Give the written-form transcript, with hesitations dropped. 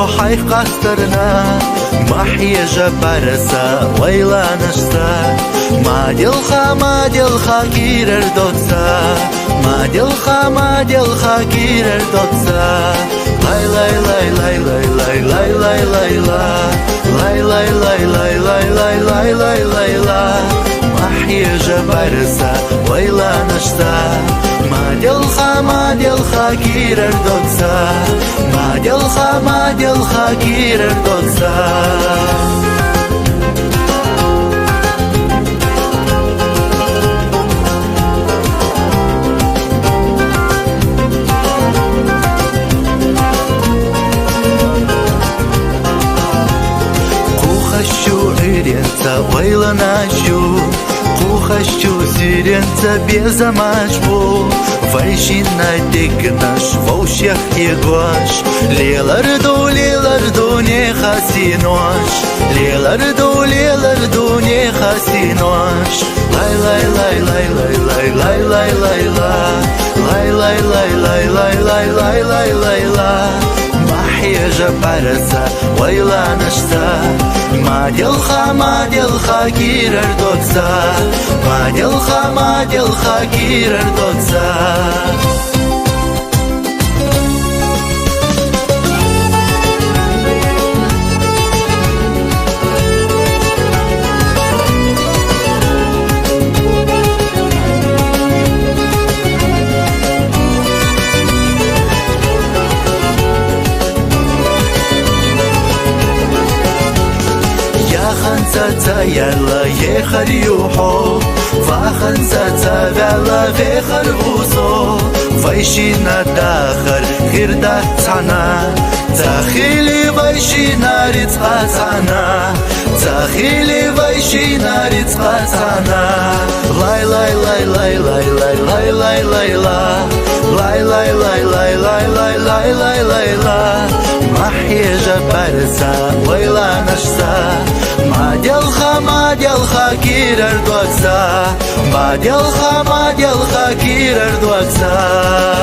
روحي قصرنا محيا جبارسا ويلا نشتا ما دلخا كيرر دوتسا ما دلخا كيرر دوتسا لاي لاي لاي لاي لاي لاي لاي لاي لاي لاي لاي لاي لاي لاي لاي لاي لاي لاي محيا جبارسا ويلا نشتا ما دلخا كيرر دوتسا ما دلخا كيرر دوتسا ويلا ناشو خشو سيرنتا بيزاماش بو فايشينا ديكناش فوشيخ يغواش ليلاردو ني خاسينواش ليلاردو ني خاسينواش لاي لاي لاي لاي لاي لاي لاي لاي لاي لاي لاي لاي لاي لاي لاي لاي لاي محيا جبارسا ويلا نشتا ما دلخا كيرر دوتسا ما دلخا كيرر دوتسا خنسة يلا يخريوحو فخنسة فعلا في خربوسو فايشينا داخل غير داتانا تخيلي فايشينا رتقاتانا تخيلي فايشينا رتقاتانا لاي لاي لاي لاي لاي لاي لاي لاي لاي لاي لاي لاي لاي لاي لاي لاي لاي لاي محيا جبارسا ويلا نشتا ما دلخا كيرر دوتسا ما دلخا كيرر دوتسا